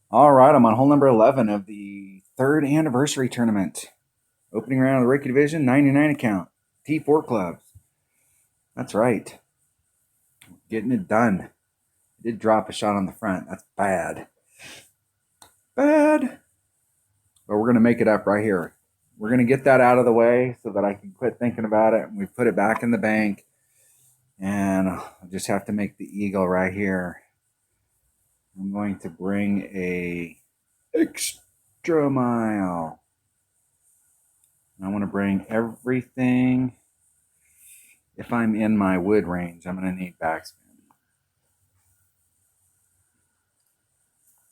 All right, I'm on hole number 11 of the third anniversary tournament. Opening round of the Reiki Division, 99 account. T4 clubs. That's right. Getting it done. I did drop a shot on the front. That's bad. Bad. But we're going to make it up right here. We're going to get that out of the way so that I can quit thinking about it. We put it back in the bank. And I just have to make the eagle right here. I'm going to bring a extra mile. I want to bring everything. If I'm in my wood range, I'm going to need backspin.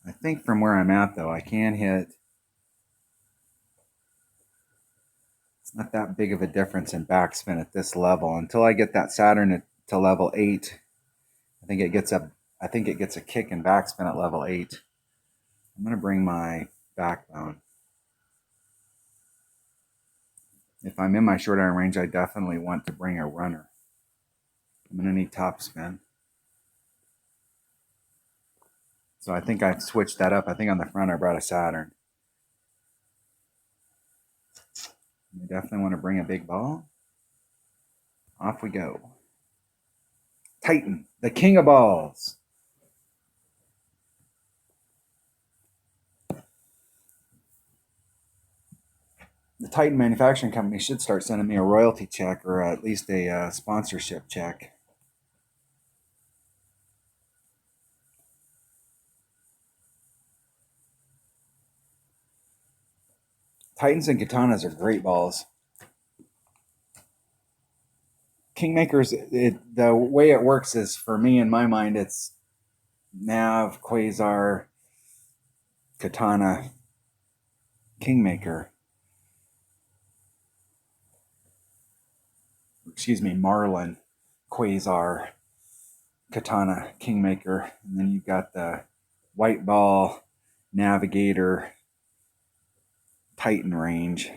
I think from where I'm at, though, I can hit. It's not that big of a difference in backspin at this level. Until I get that Saturn to level 8, I think it gets a kick in backspin at level 8. I'm going to bring my backbone. If I'm in my short iron range, I definitely want to bring a runner. I'm going to need topspin. So I think I've switched that up. I think on the front I brought a Saturn. I definitely want to bring a big ball. Off we go. Titan, the king of balls. The Titan Manufacturing Company should start sending me a royalty check or at least a sponsorship check. Titans and Katanas are great balls. Kingmakers, the way it works is, for me, in my mind, it's Nav, Quasar, Katana, Kingmaker. Excuse me, Marlin, Quasar, Katana, Kingmaker. And then you've got the White Ball, Navigator, Titan range.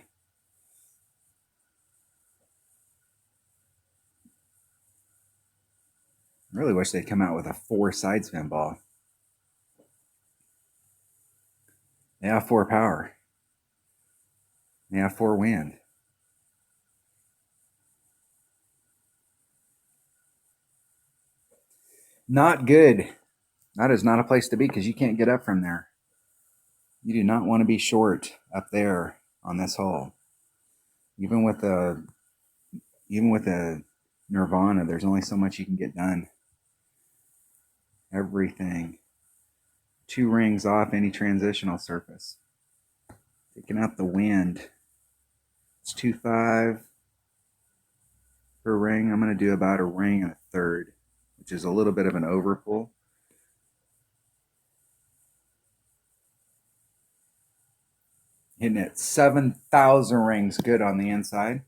I really wish they'd come out with a 4 side spin ball. They have 4 power. They have 4 wind. Not good. That is not a place to be because you can't get up from there. You do not want to be short up there on this hole. Even with a Nirvana, there's only so much you can get done. Everything. 2 rings off any transitional surface. Taking out the wind. It's 2.5 per ring. I'm going to do about a ring and a third, which is a little bit of an overpull. Hitting it 7,000 rings good on the inside.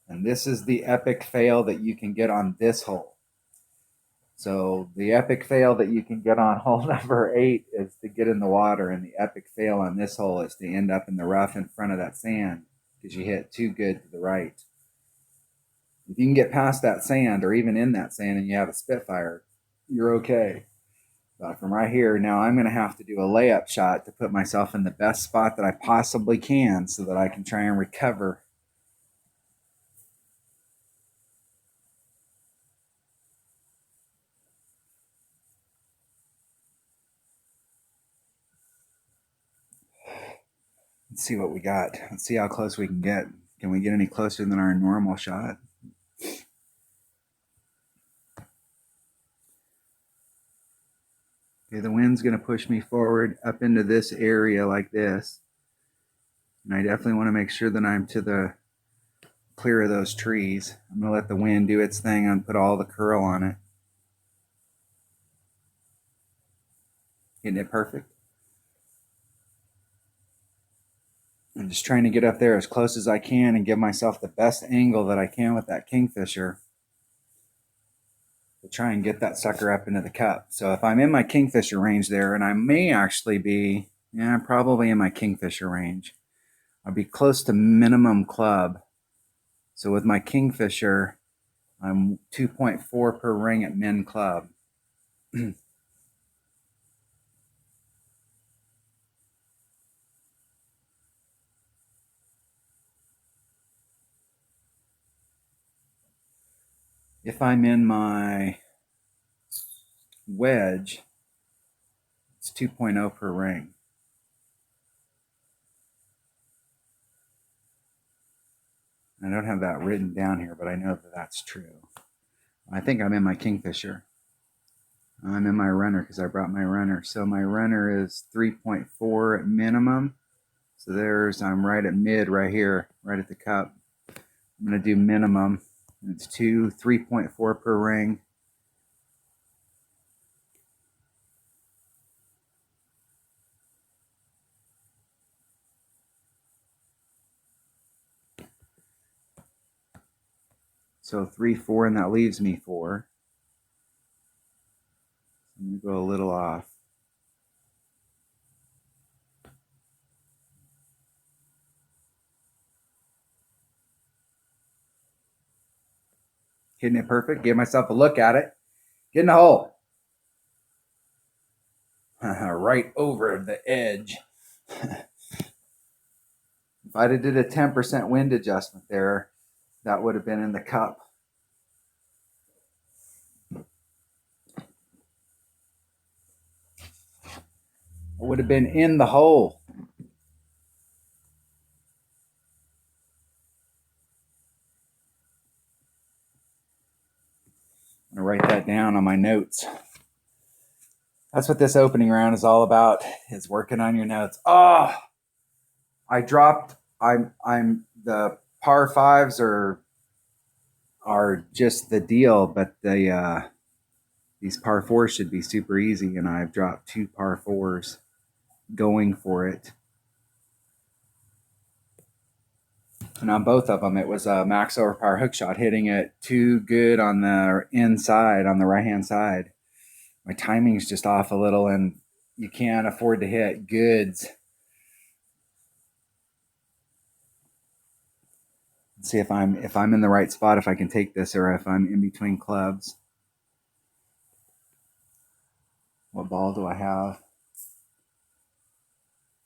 And this is the epic fail that you can get on this hole. So the epic fail that you can get on hole number 8 is to get in the water, and the epic fail on this hole is to end up in the rough in front of that sand because you hit too good to the right. If you can get past that sand or even in that sand and you have a Spitfire, you're okay. But from right here, now I'm going to have to do a layup shot to put myself in the best spot that I possibly can so that I can try and recover. Let's see what we got. Let's see how close we can get. Can we get any closer than our normal shot? Okay, the wind's going to push me forward up into this area like this. And I definitely want to make sure that I'm to the clear of those trees. I'm going to let the wind do its thing and put all the curl on it. Getting it perfect. I'm just trying to get up there as close as I can and give myself the best angle that I can with that Kingfisher to try and get that sucker up into the cup. So if I'm in my Kingfisher range there, and I may actually be, probably in my Kingfisher range, I'll be close to minimum club. So with my Kingfisher, I'm 2.4 per ring at min club. If I'm in my wedge, it's 2.0 per ring. I don't have that written down here, but I know that that's true. I think I'm in my Kingfisher. I'm in my runner because I brought my runner. So my runner is 3.4 at minimum. So I'm right at mid right here, right at the cup. I'm going to do minimum. It's 3.4 per ring. So 3, 4, and that leaves me 4. Let me go a little off. Hitting it perfect. Give myself a look at it. Get in the hole. Right over the edge. If I'd have did a 10% wind adjustment there, that would have been in the cup. It would have been in the hole. I'm going to write that down on my notes. That's what this opening round is all about, is working on your notes. Oh, I dropped. I'm the par fives are just the deal, but these par fours should be super easy, and I've dropped 2 par fours going for it. And on both of them, it was a max overpower hook shot, hitting it too good on the inside, on the right-hand side. My timing's just off a little, and you can't afford to hit goods. Let's see if I'm in the right spot, if I can take this, or if I'm in between clubs. What ball do I have?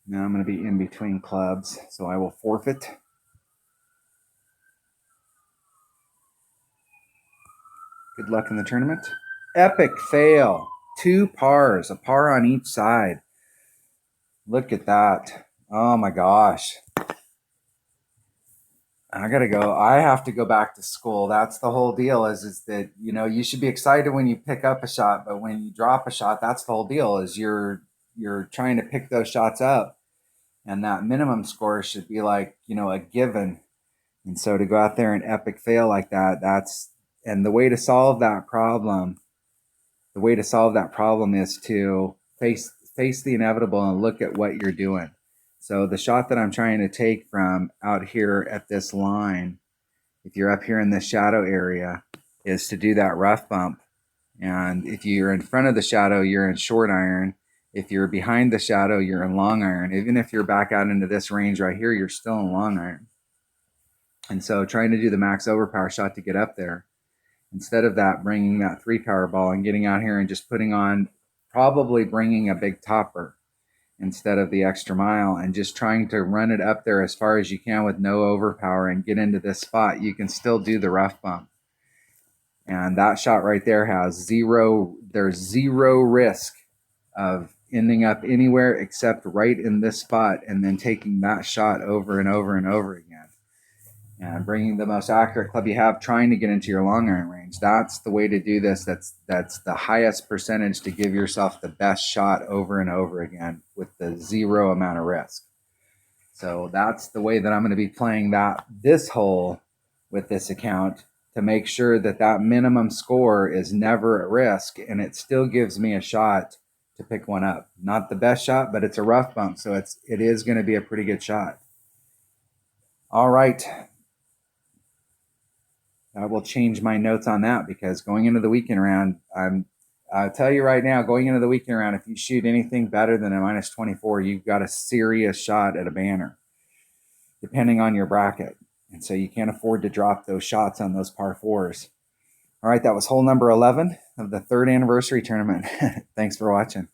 Now I'm going to be in between clubs, so I will forfeit. Good luck in the tournament. Epic fail. 2 pars, a par on each side. Look at that. Oh my gosh. I gotta go. I have to go back to school. That's the whole deal, is that, you should be excited when you pick up a shot, but when you drop a shot, that's the whole deal, is you're trying to pick those shots up, and that minimum score should be like, a given. And so to go out there and epic fail like that, and the way to solve that problem is to face the inevitable and look at what you're doing. So the shot that I'm trying to take from out here at this line, if you're up here in this shadow area, is to do that rough bump. And if you're in front of the shadow, you're in short iron. If you're behind the shadow, you're in long iron. Even if you're back out into this range right here, you're still in long iron. And so trying to do the max overpower shot to get up there, instead of that, bringing that 3 power ball and getting out here and just probably bringing a big topper instead of the extra mile, and just trying to run it up there as far as you can with no overpower and get into this spot, you can still do the rough bump. And that shot right there there's zero risk of ending up anywhere except right in this spot, and then taking that shot over and over and over again. And bringing the most accurate club you have, trying to get into your long iron range. That's the way to do this. That's the highest percentage to give yourself the best shot over and over again with the zero amount of risk. So that's the way that I'm going to be playing this hole with this account, to make sure that minimum score is never at risk, and it still gives me a shot to pick one up. Not the best shot, but it's a rough bump, so it is going to be a pretty good shot. All right. I will change my notes on that, because going into the weekend round, I'll tell you right now, going into the weekend round, if you shoot anything better than a -24, you've got a serious shot at a banner, depending on your bracket. And so you can't afford to drop those shots on those par fours. All right, that was hole number 11 of the 3rd anniversary tournament. Thanks for watching.